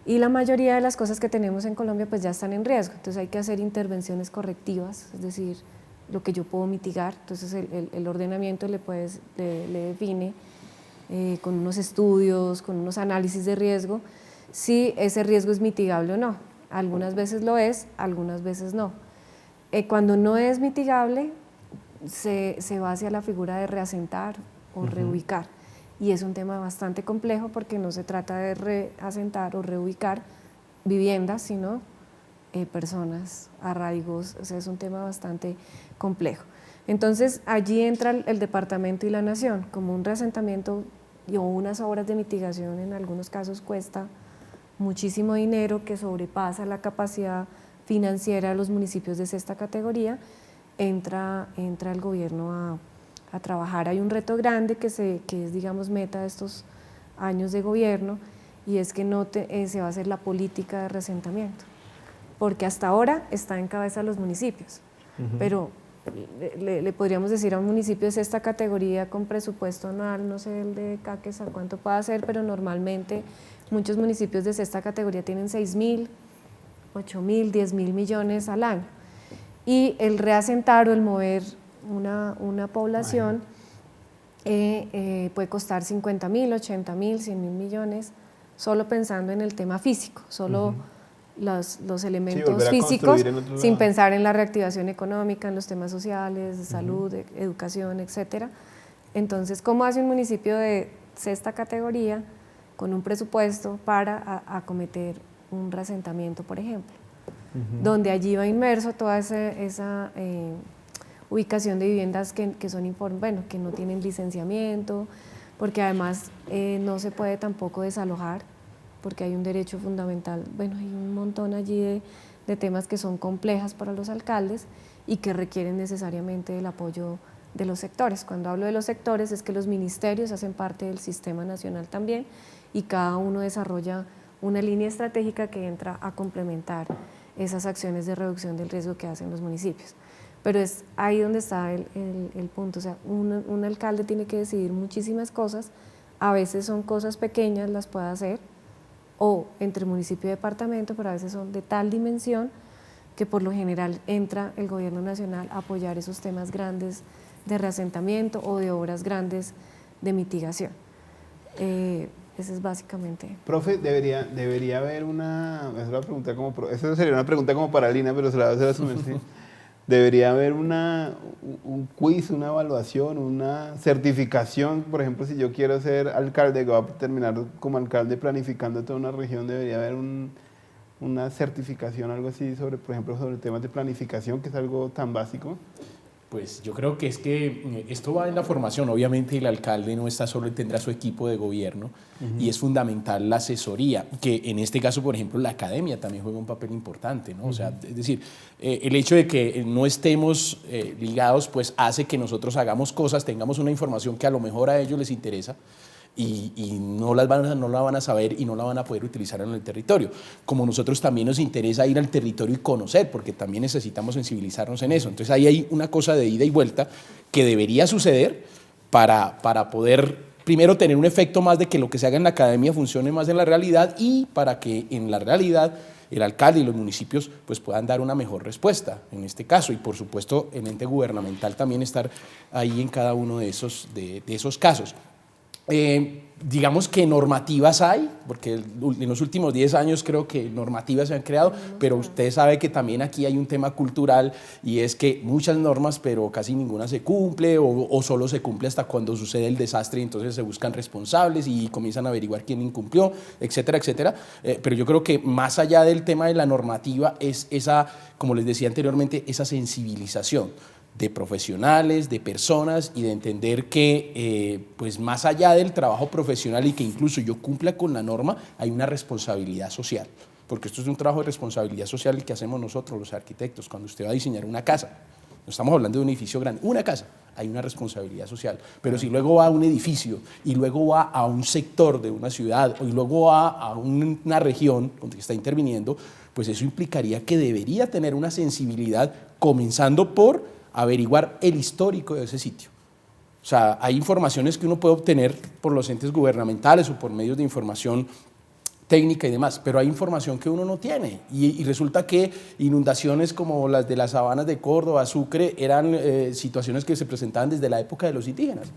y la mayoría de las cosas que tenemos en Colombia pues ya están en riesgo, entonces hay que hacer intervenciones correctivas, es decir, lo que yo puedo mitigar, entonces el ordenamiento le define con unos estudios, con unos análisis de riesgo, si ese riesgo es mitigable o no. Algunas veces lo es, algunas veces no. Cuando no es mitigable, se va hacia la figura de reasentar o reubicar. Y es un tema bastante complejo porque no se trata de reasentar o reubicar viviendas, sino personas, arraigos, o sea, es un tema bastante complejo. Entonces, allí entra el departamento y la nación, como un reasentamiento o unas obras de mitigación en algunos casos cuesta muchísimo dinero que sobrepasa la capacidad financiera de los municipios de sexta categoría, entra el gobierno a trabajar. Hay un reto grande que es, digamos, meta de estos años de gobierno y es que se va a hacer la política de reasentamiento, porque hasta ahora está en cabeza de los municipios, pero le podríamos decir a un municipio de sexta categoría con presupuesto anual, no sé el de Caques a cuánto pueda hacer, pero normalmente muchos municipios de sexta categoría tienen 6.000, 8.000, 10.000 millones al año. Y el reasentar o el mover una población puede costar 50.000, 80.000, 100.000 millones, solo pensando en el tema físico, solo los elementos físicos, sin pensar en la reactivación económica, en los temas sociales, de salud, de educación, etcétera. Entonces, ¿cómo hace un municipio de sexta categoría con un presupuesto para acometer un reasentamiento, por ejemplo? Donde allí va inmerso toda esa ubicación de viviendas que son que no tienen licenciamiento, porque además no se puede tampoco desalojar, porque hay un derecho fundamental, hay un montón allí de temas que son complejas para los alcaldes y que requieren necesariamente el apoyo de los sectores. Cuando hablo de los sectores es que los ministerios hacen parte del sistema nacional también y cada uno desarrolla una línea estratégica que entra a complementar esas acciones de reducción del riesgo que hacen los municipios. Pero es ahí donde está el punto, o sea, un alcalde tiene que decidir muchísimas cosas, a veces son cosas pequeñas, las puede hacer, o entre municipio y departamento, pero a veces son de tal dimensión que por lo general entra el gobierno nacional a apoyar esos temas grandes de reasentamiento o de obras grandes de mitigación. Ese es básicamente. Profe, debería haber esa sería una pregunta como para Lina, pero se la voy a hacer a su merced. Debería haber un quiz, una evaluación, una certificación. Por ejemplo, si yo quiero ser alcalde, que voy a terminar como alcalde planificando toda una región, debería haber una certificación, algo así, por ejemplo, sobre temas de planificación, que es algo tan básico. Pues yo creo que es que esto va en la formación. Obviamente el alcalde no está solo, tendrá su equipo de gobierno y es fundamental la asesoría, que en este caso, por ejemplo, la academia también juega un papel importante, ¿no? O sea, es decir, el hecho de que no estemos ligados, pues hace que nosotros hagamos cosas, tengamos una información que a lo mejor a ellos les interesa, y no la van a saber y no la van a poder utilizar en el territorio. Como nosotros también nos interesa ir al territorio y conocer, porque también necesitamos sensibilizarnos en eso. Entonces ahí hay una cosa de ida y vuelta que debería suceder para poder primero tener un efecto más de que lo que se haga en la academia funcione más en la realidad y para que en la realidad el alcalde y los municipios pues puedan dar una mejor respuesta en este caso y por supuesto el ente gubernamental también estar ahí en cada uno de esos casos. Digamos que normativas hay, porque en los últimos 10 años creo que normativas se han creado, pero usted sabe que también aquí hay un tema cultural y es que muchas normas, pero casi ninguna se cumple o solo se cumple hasta cuando sucede el desastre y entonces se buscan responsables y comienzan a averiguar quién incumplió, etcétera, etcétera. Pero yo creo que más allá del tema de la normativa es esa, como les decía anteriormente, esa sensibilización de profesionales, de personas y de entender que pues más allá del trabajo profesional y que incluso yo cumpla con la norma, hay una responsabilidad social, porque esto es un trabajo de responsabilidad social el que hacemos nosotros los arquitectos cuando usted va a diseñar una casa. No estamos hablando de un edificio grande, una casa. hay una responsabilidad social. Pero si luego va a un edificio y luego va a un sector de una ciudad y luego va a una región donde está interviniendo, pues eso implicaría que debería tener una sensibilidad, comenzando por averiguar el histórico de ese sitio. O sea, hay informaciones que uno puede obtener por los entes gubernamentales o por medios de información técnica y demás, pero hay información que uno no tiene y resulta que inundaciones como las de las sabanas de Córdoba, Sucre, eran situaciones que se presentaban desde la época de los indígenas.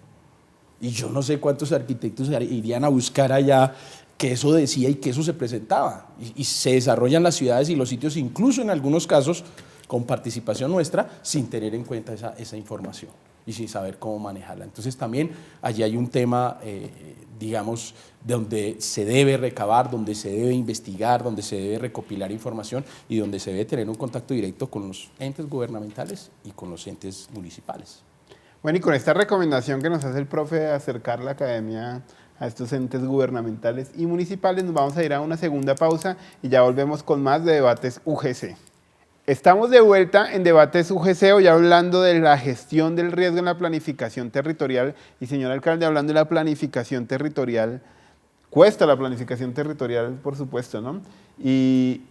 Y yo no sé cuántos arquitectos irían a buscar allá que eso decía y que eso se presentaba. Y se desarrollan las ciudades y los sitios, incluso en algunos casos, con participación nuestra, sin tener en cuenta esa información y sin saber cómo manejarla. Entonces también allí hay un tema, digamos, donde se debe recabar, donde se debe investigar, donde se debe recopilar información y donde se debe tener un contacto directo con los entes gubernamentales y con los entes municipales. Bueno, y con esta recomendación que nos hace el profe de acercar la academia a estos entes gubernamentales y municipales, nos vamos a ir a una segunda pausa y ya volvemos con más de Debates UGC. Estamos de vuelta en Debates UGC, hoy hablando de la gestión del riesgo en la planificación territorial. Y señor alcalde, hablando de la planificación territorial, cuesta la planificación territorial, por supuesto, ¿no? Y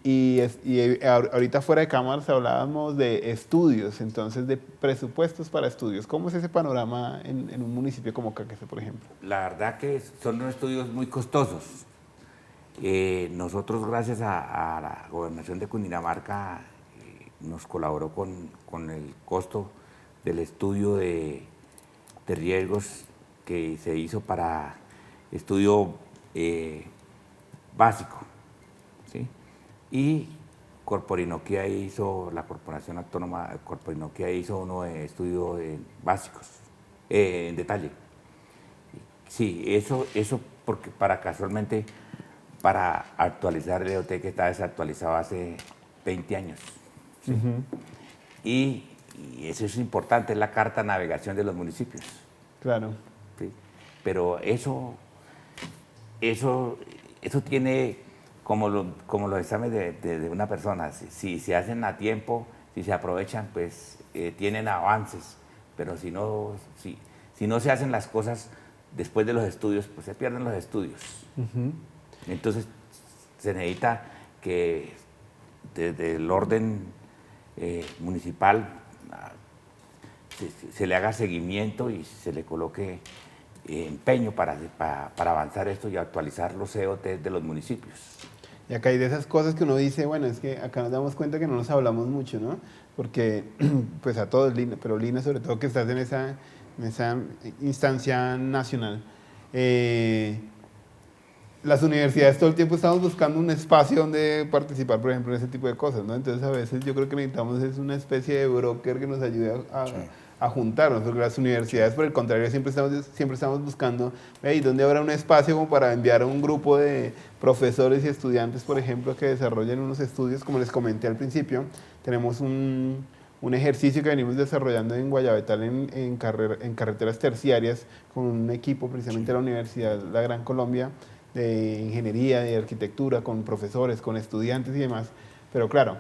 ahorita fuera de cámaras hablábamos de estudios, entonces de presupuestos para estudios. ¿Cómo es ese panorama en un municipio como Caquetá, por ejemplo? La verdad que son unos estudios muy costosos. Nosotros, gracias a la gobernación de Cundinamarca, nos colaboró con el costo del estudio de riesgos que se hizo para estudio básico, ¿sí? Y Corporinoquia hizo, la Corporación Autónoma Corporinoquia hizo uno de estudios básicos, en detalle. Sí, eso porque casualmente para actualizar el EOT que está desactualizado hace 20 años. ¿sí? Y eso es importante, es la carta de navegación de los municipios. Claro. ¿sí? Pero eso tiene como los exámenes de una persona. Si se hacen a tiempo, si se aprovechan, pues tienen avances. Pero si no se hacen las cosas después de los estudios, pues se pierden los estudios. Entonces se necesita que desde el orden municipal se le haga seguimiento y se le coloque empeño para avanzar esto y actualizar los EOT de los municipios. Y acá hay de esas cosas que uno dice, bueno, es que acá nos damos cuenta que no nos hablamos mucho, ¿no? Porque, pues a todos, Lina, pero Lina sobre todo que estás en esa instancia nacional. Las universidades todo el tiempo estamos buscando un espacio donde participar, por ejemplo, en ese tipo de cosas, ¿no? Entonces a veces yo creo que necesitamos es una especie de broker que nos ayude a juntarnos, porque las universidades, por el contrario, siempre estamos buscando, hey, ¿dónde habrá un espacio como para enviar a un grupo de profesores y estudiantes, por ejemplo, que desarrollen unos estudios? Como les comenté al principio, tenemos un ejercicio que venimos desarrollando en Guayabetal en carreteras terciarias con un equipo precisamente de la Universidad La Gran Colombia, de ingeniería, de arquitectura, con profesores, con estudiantes y demás. Pero claro,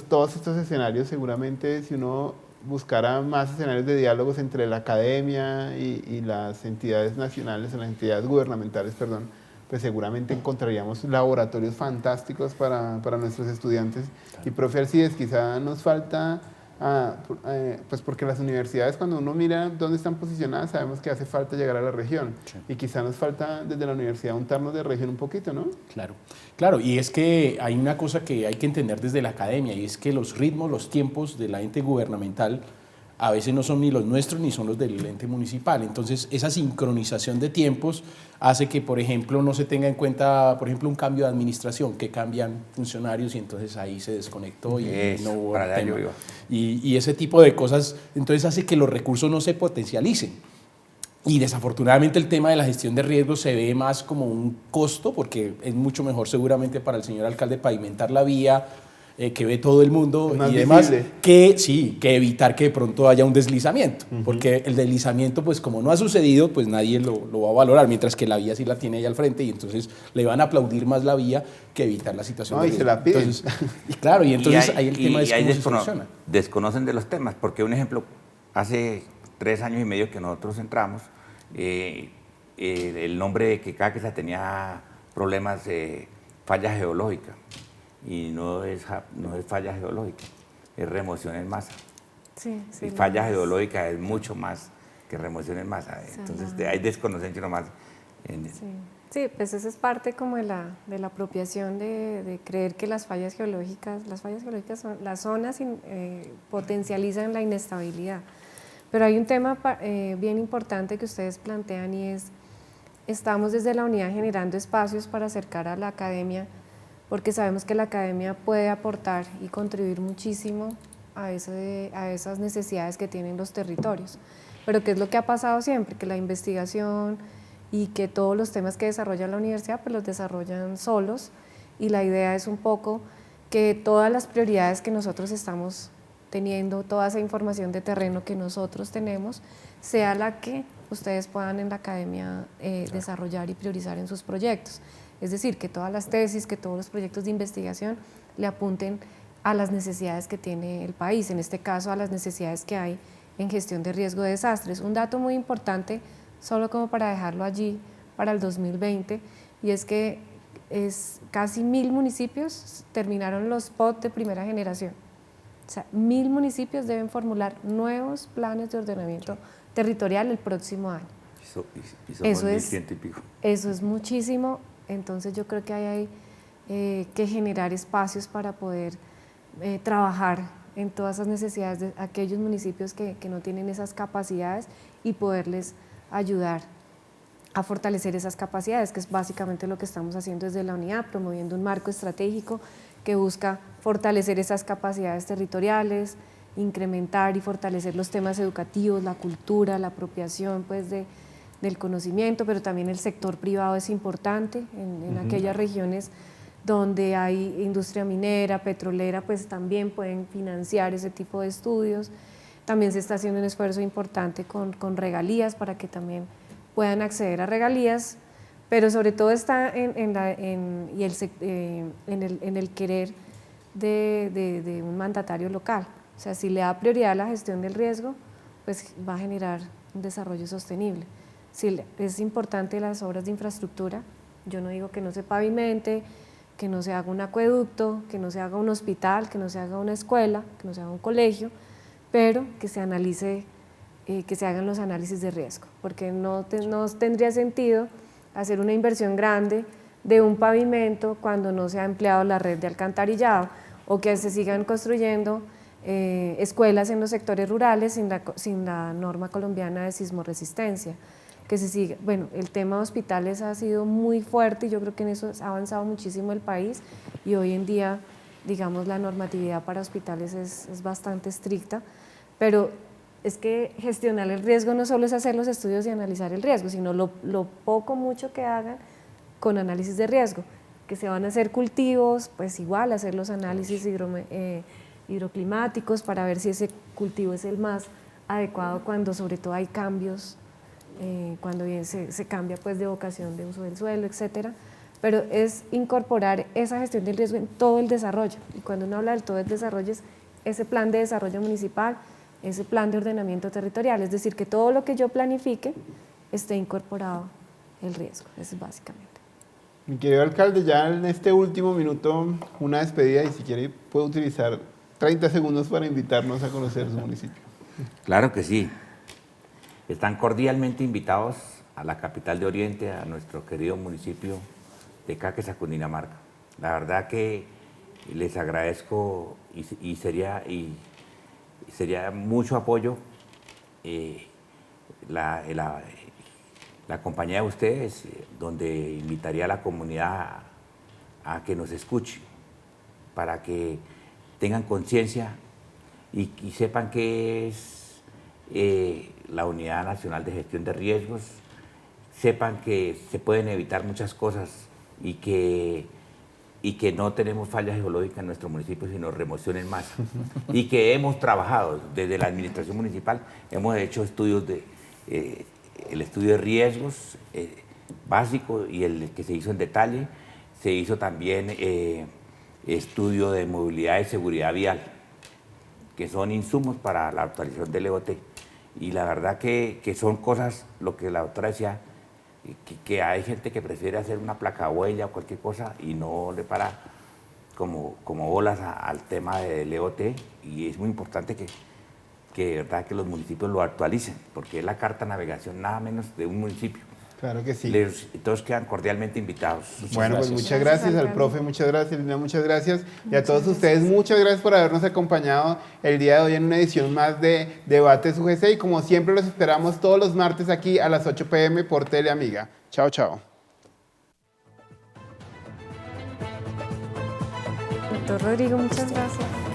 todos estos escenarios seguramente, si uno buscara más escenarios de diálogos entre la academia y las entidades nacionales, o las entidades gubernamentales, perdón, pues seguramente encontraríamos laboratorios fantásticos para nuestros estudiantes. Y profe Alcides, quizá nos falta, pues porque las universidades, cuando uno mira dónde están posicionadas, sabemos que hace falta llegar a la región. Sí. Y quizá nos falta desde la universidad untarnos de región un poquito, ¿no? Claro, y es que hay una cosa que hay que entender desde la academia, y es que los ritmos, los tiempos de la ente gubernamental a veces no son ni los nuestros ni son los del ente municipal. Entonces, esa sincronización de tiempos hace que, por ejemplo, no se tenga en cuenta, por ejemplo, un cambio de administración, que cambian funcionarios y entonces ahí se desconectó y no hubo tema. Y ese tipo de cosas, entonces hace que los recursos no se potencialicen. Y desafortunadamente el tema de la gestión de riesgos se ve más como un costo, porque es mucho mejor seguramente para el señor alcalde pavimentar la vía, que ve todo el mundo y demás, que evitar que de pronto haya un deslizamiento, porque el deslizamiento, pues como no ha sucedido, pues nadie lo va a valorar, mientras que la vía sí la tiene ahí al frente y entonces le van a aplaudir más la vía que evitar la situación. No, y se la piden. Entonces, y claro, y entonces ahí el tema es cómo se soluciona. Desconocen de los temas, porque un ejemplo, hace 3 años y medio que nosotros entramos, el nombre de que Cáqueza tenía problemas de falla geológica, y no es falla geológica, es remoción en masa. Sí, sí, Y falla geológica es mucho más que remoción en masa. Entonces hay desconocencia nomás. Sí, pues eso es parte como de la apropiación de creer que las fallas geológicas son las zonas potencializan la inestabilidad. Pero hay un tema bien importante que ustedes plantean, y es, estamos desde la unidad generando espacios para acercar a la academia, porque sabemos que la academia puede aportar y contribuir muchísimo a esas necesidades que tienen los territorios. Pero ¿qué es lo que ha pasado siempre? Que la investigación y que todos los temas que desarrolla la universidad pues los desarrollan solos, y la idea es un poco que todas las prioridades que nosotros estamos teniendo, toda esa información de terreno que nosotros tenemos, sea la que ustedes puedan en la academia desarrollar y priorizar en sus proyectos. Es decir, que todas las tesis, que todos los proyectos de investigación le apunten a las necesidades que tiene el país, en este caso a las necesidades que hay en gestión de riesgo de desastres. Un dato muy importante, solo como para dejarlo allí para el 2020, y es que casi 1000 municipios terminaron los POT de primera generación. O sea, 1000 municipios deben formular nuevos planes de ordenamiento territorial el próximo año. Eso es 1100 y pico. Eso es muchísimo. Entonces yo creo que hay que generar espacios para poder trabajar en todas esas necesidades de aquellos municipios que no tienen esas capacidades, y poderles ayudar a fortalecer esas capacidades, que es básicamente lo que estamos haciendo desde la unidad, promoviendo un marco estratégico que busca fortalecer esas capacidades territoriales, incrementar y fortalecer los temas educativos, la cultura, la apropiación pues del conocimiento, pero también el sector privado es importante en aquellas regiones donde hay industria minera, petrolera, pues también pueden financiar ese tipo de estudios. También se está haciendo un esfuerzo importante con regalías para que también puedan acceder a regalías, pero sobre todo está en el querer de un mandatario local. O sea, si le da prioridad a la gestión del riesgo, pues va a generar un desarrollo sostenible. Si es importante las obras de infraestructura, yo no digo que no se pavimente, que no se haga un acueducto, que no se haga un hospital, que no se haga una escuela, que no se haga un colegio, pero que se analice, que se hagan los análisis de riesgo, porque no tendría sentido hacer una inversión grande de un pavimento cuando no se ha empleado la red de alcantarillado, o que se sigan construyendo escuelas en los sectores rurales sin la norma colombiana de sismoresistencia. Que se siga. Bueno, el tema de hospitales ha sido muy fuerte, y yo creo que en eso ha avanzado muchísimo el país, y hoy en día, digamos, la normatividad para hospitales es bastante estricta, pero es que gestionar el riesgo no solo es hacer los estudios y analizar el riesgo, sino lo poco mucho que hagan con análisis de riesgo, que se van a hacer cultivos, pues igual hacer los análisis hidroclimáticos para ver si ese cultivo es el más adecuado cuando sobre todo hay cambios, cuando bien se cambia pues de vocación de uso del suelo, etcétera, pero es incorporar esa gestión del riesgo en todo el desarrollo, y cuando uno habla del todo el desarrollo es ese plan de desarrollo municipal, ese plan de ordenamiento territorial, es decir, que todo lo que yo planifique esté incorporado el riesgo, eso es básicamente. Mi querido alcalde, ya en este último minuto una despedida, y si quiere puede utilizar 30 segundos para invitarnos a conocer su municipio. Claro que sí. Están cordialmente invitados a la capital de Oriente, a nuestro querido municipio de Cáqueza, Cundinamarca. La verdad que les agradezco, y sería mucho apoyo la compañía de ustedes, donde invitaría a la comunidad a que nos escuche, para que tengan conciencia y sepan qué es la Unidad Nacional de Gestión de Riesgos, sepan que se pueden evitar muchas cosas, y que no tenemos fallas geológicas en nuestro municipio, sino remoción en masa. Y que hemos trabajado desde la administración municipal, hemos hecho estudios el estudio de riesgos básico y el que se hizo en detalle. Se hizo también estudio de movilidad y seguridad vial, que son insumos para la actualización del EOT. Y la verdad que son cosas, lo que la doctora decía, que hay gente que prefiere hacer una placa huella o cualquier cosa y no le para como bolas al tema del EOT, y es muy importante que de verdad que los municipios lo actualicen, porque es la carta de navegación nada menos de un municipio. Claro que sí. Todos quedan cordialmente invitados. Bueno, pues muchas gracias al profe, muchas gracias, Lina, muchas gracias. Y a todos ustedes, muchas gracias por habernos acompañado el día de hoy en una edición más de Debates UGC. Y como siempre, los esperamos todos los martes aquí a las 8 p.m. por Teleamiga. Chao, chao. Doctor Rodrigo, muchas gracias.